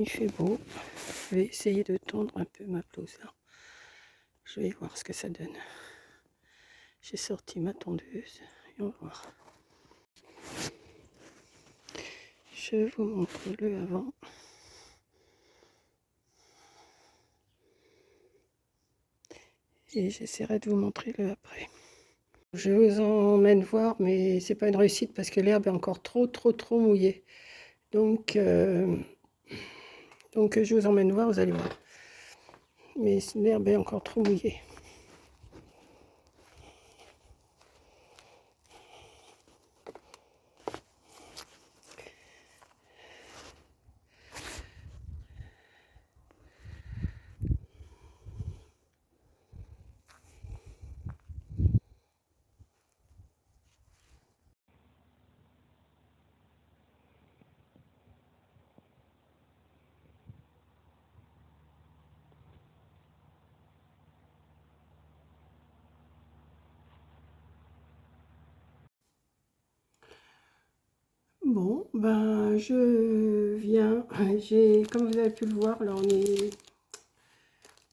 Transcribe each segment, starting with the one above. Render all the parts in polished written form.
Il fait beau. Je vais essayer de tondre un peu ma pelouse là. Je vais voir ce que ça donne. J'ai sorti ma tondeuse et on va voir. Je vous montre le avant. Et j'essaierai de vous montrer le après. Je vous emmène voir, mais c'est pas une réussite parce que l'herbe est encore trop mouillée. Donc je vous emmène voir, vous allez voir. Mais l'herbe est encore trop mouillée. Bon, ben je viens, comme vous avez pu le voir, là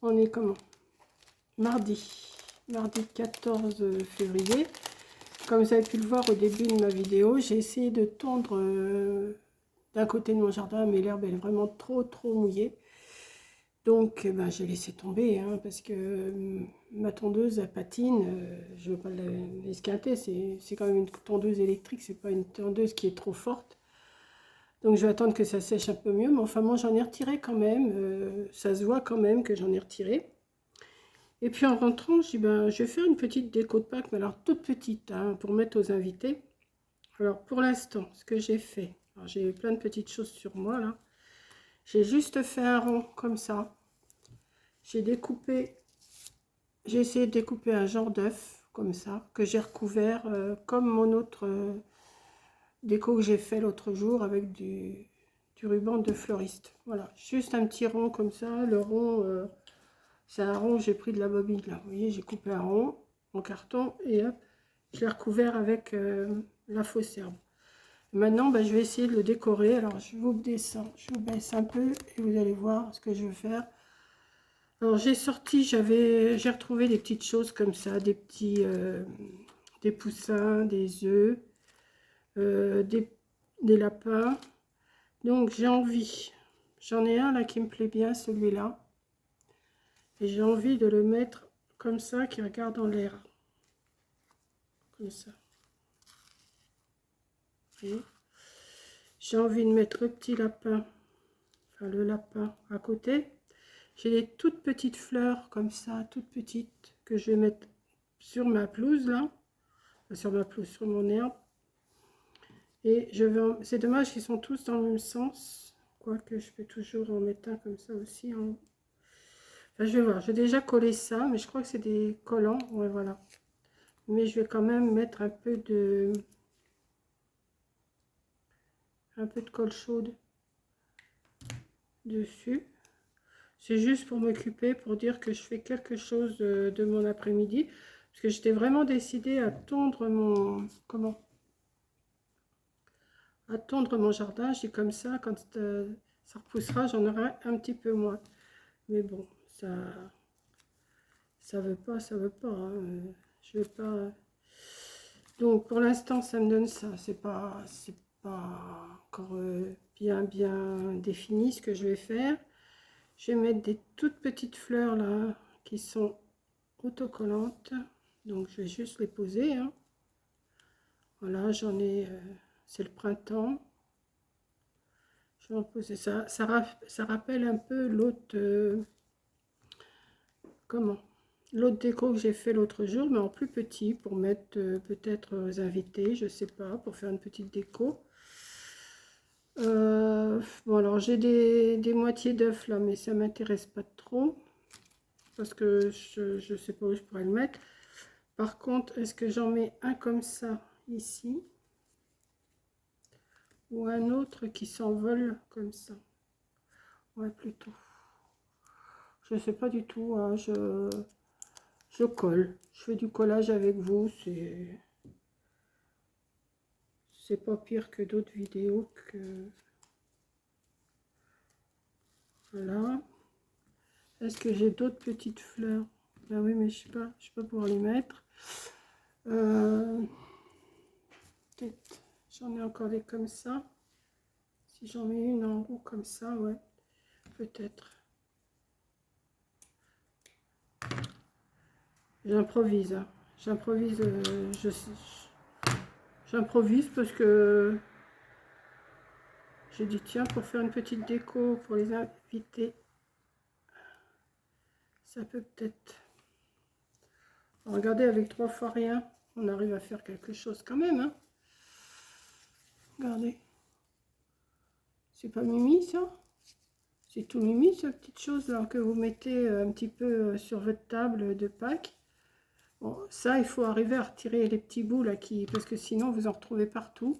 on est comment? Mardi 14 février. Comme vous avez pu le voir au début de ma vidéo, j'ai essayé de tondre d'un côté de mon jardin, mais l'herbe est vraiment trop mouillée. Donc ben, j'ai laissé tomber, hein, parce que ma tondeuse elle patine, je ne veux pas l'esquinter, c'est quand même une tondeuse électrique, c'est pas une tondeuse qui est trop forte. Donc je vais attendre que ça sèche un peu mieux, mais enfin moi j'en ai retiré quand même, ça se voit quand même que j'en ai retiré. Et puis en rentrant, je dis ben je vais faire une petite déco de Pâques, mais alors toute petite, hein, pour mettre aux invités. Alors pour l'instant, ce que j'ai fait, j'ai plein de petites choses sur moi là. J'ai juste fait un rond comme ça. J'ai essayé de découper un genre d'œuf comme ça, que j'ai recouvert comme mon autre déco que j'ai fait l'autre jour avec du ruban de fleuriste. Voilà, juste un petit rond comme ça. Le rond, c'est un rond, j'ai pris de la bobine là. Vous voyez, j'ai coupé un rond en carton et hop, je l'ai recouvert avec la fausse herbe. Maintenant, ben, je vais essayer de le décorer. Alors, je vous baisse un peu et vous allez voir ce que je vais faire. Alors, j'ai retrouvé des petites choses comme ça, des poussins, des œufs, des lapins. Donc, j'en ai un là qui me plaît bien, celui-là. Et j'ai envie de le mettre comme ça, qui regarde en l'air. Comme ça. J'ai envie de mettre le petit lapin, enfin le lapin à côté. J'ai des toutes petites fleurs comme ça, toutes petites, que je vais mettre sur ma pelouse là, sur ma pelouse, sur mon herbe. Et c'est dommage qu'ils sont tous dans le même sens, quoique je peux toujours en mettre un comme ça aussi. Enfin, je vais voir, j'ai déjà collé ça, mais je crois que c'est des collants, ouais voilà. Mais je vais quand même mettre un peu de colle chaude dessus. C'est juste pour m'occuper, pour dire que je fais quelque chose de mon après-midi. Parce que j'étais vraiment décidée à tondre à tondre mon jardin. J'ai comme ça, quand ça repoussera, j'en aurai un petit peu moins. Mais bon, ça veut pas, hein. Je veux pas. Donc pour l'instant, ça me donne ça. C'est pas encore bien défini ce que je vais faire. Je vais mettre des toutes petites fleurs là qui sont autocollantes. Donc je vais juste les poser, hein. Voilà, j'en ai, c'est le printemps. Je vais en poser ça. Ça rappelle un peu l'autre, l'autre déco que j'ai fait l'autre jour, mais en plus petit, pour mettre peut-être aux invités, je sais pas, pour faire une petite déco. Bon alors j'ai des moitiés d'œufs là, mais ça m'intéresse pas trop parce que je sais pas où je pourrais le mettre. Par contre, est-ce que j'en mets un comme ça ici ou un autre qui s'envole comme ça? Ouais, plutôt. Je sais pas du tout, hein, je colle. Je fais du collage avec vous, c'est pas pire que d'autres vidéos que... Voilà. Est-ce que j'ai d'autres petites fleurs? Ben oui, mais je ne sais pas pouvoir les mettre. Peut-être, j'en ai encore des comme ça. Si j'en mets une en haut comme ça, ouais, peut-être. J'improvise, hein. J'improvise, j'improvise parce que j'ai dit tiens, pour faire une petite déco pour les invités, ça peut peut-être. Regardez, avec 3 fois rien, on arrive à faire quelque chose quand même, hein. Regardez. C'est pas mimi ça? C'est tout mimi, cette petite chose là que vous mettez un petit peu sur votre table de Pâques. Bon, ça, il faut arriver à retirer les petits bouts là, parce que sinon vous en retrouvez partout.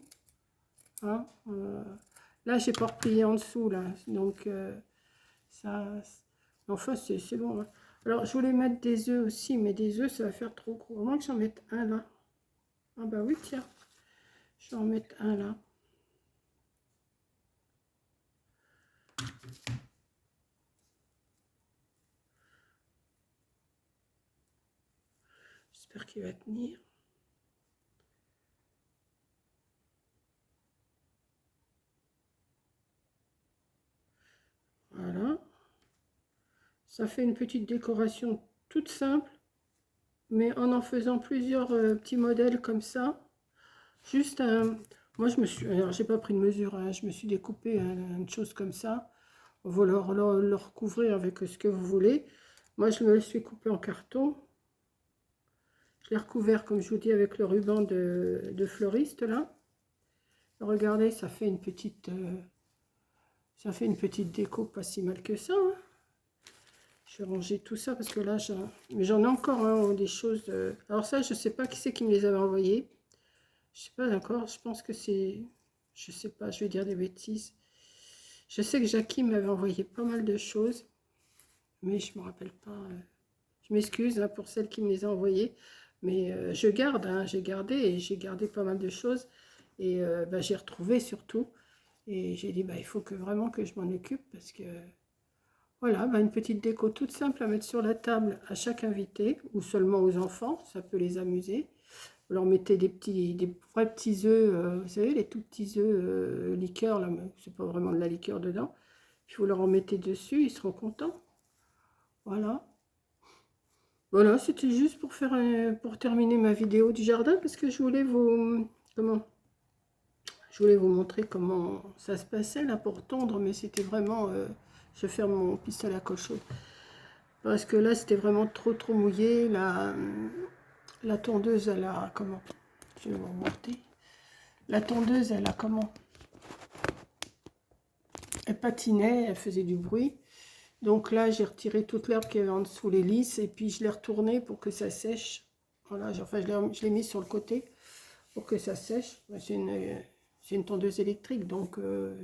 Hein, là, j'ai pas replié en dessous là, donc ça. Enfin, c'est bon. Hein. Alors, je voulais mettre des œufs aussi, mais des œufs, ça va faire trop gros. Au moins que j'en mette un là. Ah bah oui, tiens. Je vais en mettre un là. J'espère qu'il va tenir. Voilà. Ça fait une petite décoration toute simple, mais en faisant plusieurs petits modèles comme ça. Juste un... Moi, je me suis... Alors, j'ai pas pris de mesure, hein, je me suis découpé une chose comme ça. On va le recouvrir avec ce que vous voulez. Moi, je me le suis coupé en carton. Je l'ai recouvert, comme je vous dis, avec le ruban de fleuriste, là. Regardez, ça fait une petite déco, pas si mal que ça. Hein. Je vais ranger tout ça, parce que là, mais j'en ai encore hein, des choses... Alors ça, je sais pas qui c'est qui me les avait envoyés. Je sais pas encore, je pense que c'est... Je sais pas, je vais dire des bêtises. Je sais que Jackie m'avait envoyé pas mal de choses, mais je me rappelle pas. Je m'excuse hein, pour celle qui me les a envoyées, mais je garde, hein, j'ai gardé et j'ai gardé pas mal de choses. Et bah, j'ai retrouvé surtout. Et j'ai dit, bah, il faut que vraiment que je m'en occupe parce que... Voilà, bah, une petite déco toute simple à mettre sur la table à chaque invité ou seulement aux enfants, ça peut les amuser. Vous leur mettez des vrais petits œufs, vous savez, les tout petits œufs liqueur, là, c'est pas vraiment de la liqueur dedans. Puis vous leur en mettez dessus, ils seront contents. Voilà. Voilà, c'était juste pour faire pour terminer ma vidéo du jardin parce que je voulais je voulais vous montrer comment ça se passait là pour tondre, mais c'était vraiment je ferme mon pistolet à colle chaude parce que là c'était vraiment trop mouillé. La tondeuse elle a comment, je vais vous remonter. La tondeuse elle a comment, elle patinait, elle faisait du bruit. Donc là, j'ai retiré toute l'herbe qui avait en dessous les lisses et puis je l'ai retourné pour que ça sèche. Voilà, enfin, je l'ai mis sur le côté pour que ça sèche. C'est une tondeuse électrique, donc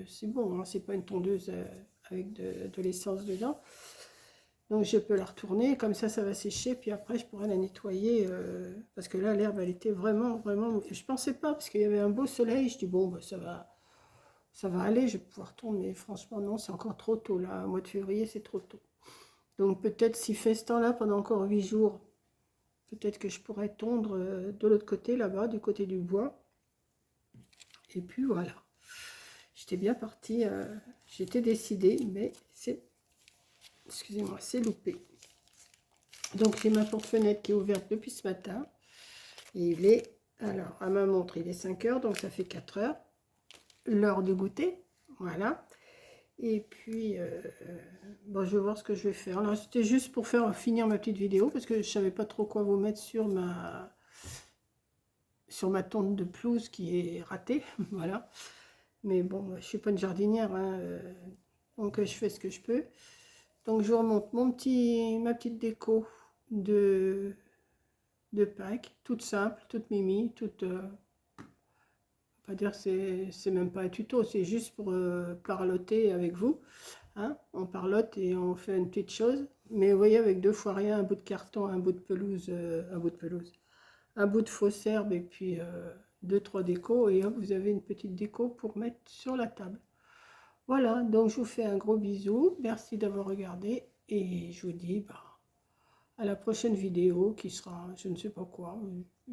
c'est bon, hein, c'est pas une tondeuse avec de l'essence dedans. Donc je peux la retourner, comme ça va sécher, puis après je pourrai la nettoyer, parce que là l'herbe elle était vraiment, je pensais pas, parce qu'il y avait un beau soleil, je dis bon, bah, ça va aller, je vais pouvoir tourner, mais franchement non, c'est encore trop tôt, là, au mois de février c'est trop tôt. Donc peut-être s'il fait ce temps-là pendant encore 8 jours, peut-être que je pourrais tondre de l'autre côté, là-bas, du côté du bois. Et puis voilà. J'étais bien partie, j'étais décidée, mais c'est, excusez-moi, c'est loupé. Donc j'ai ma porte-fenêtre qui est ouverte depuis ce matin. Et il est, alors à ma montre, il est 5 heures, donc ça fait 4 heures. L'heure de goûter, voilà. Et puis, bon, je vais voir ce que je vais faire. Là, c'était juste pour finir ma petite vidéo, parce que je ne savais pas trop quoi vous mettre sur ma tonte de pelouse qui est ratée, voilà. Mais bon, je ne suis pas une jardinière, hein, donc je fais ce que je peux. Donc je vous remonte ma petite déco de Pâques, toute simple, toute mimi, toute... pas dire c'est même pas un tuto, c'est juste pour parloter avec vous. Hein, on parlote et on fait une petite chose. Mais vous voyez, avec 2 fois rien, un bout de carton, un bout de pelouse, un bout de fausse herbe et puis 2-3 décos. Et hop, vous avez une petite déco pour mettre sur la table. Voilà, donc je vous fais un gros bisou. Merci d'avoir regardé. Et je vous dis à la prochaine vidéo qui sera, je ne sais pas quoi.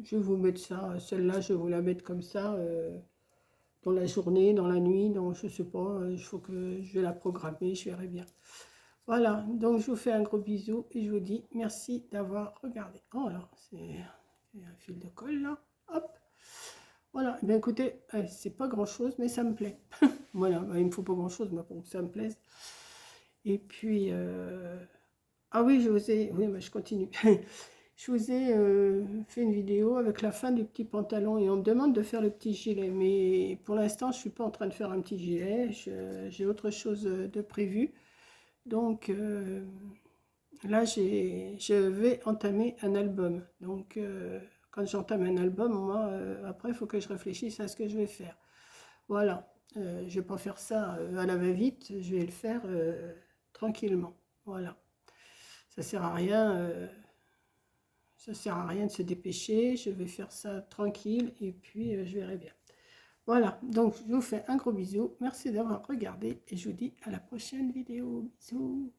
Je vais vous mettre ça, celle-là, je vais vous la mettre comme ça, dans la journée, dans la nuit, donc je sais pas, il faut que je vais la programmer, je verrai bien. Voilà, donc je vous fais un gros bisou et je vous dis merci d'avoir regardé. Oh là, c'est un fil de colle là, hop. Voilà, eh bien écoutez, c'est pas grand chose, mais ça me plaît. Voilà, il me faut pas grand chose, moi, pour que ça me plaise. Et puis, ah oui, je vous ai, oui, je continue. Je vous ai fait une vidéo avec la fin du petit pantalon et on me demande de faire le petit gilet. Mais pour l'instant, je ne suis pas en train de faire un petit gilet. J'ai autre chose de prévu. Donc là, je vais entamer un album. Donc quand j'entame un album, moi, après, il faut que je réfléchisse à ce que je vais faire. Voilà. Je ne vais pas faire ça à la va-vite. Je vais le faire tranquillement. Voilà. Ça sert à rien. Ça sert à rien de se dépêcher, je vais faire ça tranquille et puis je verrai bien. Voilà, donc je vous fais un gros bisou, merci d'avoir regardé et je vous dis à la prochaine vidéo. Bisous.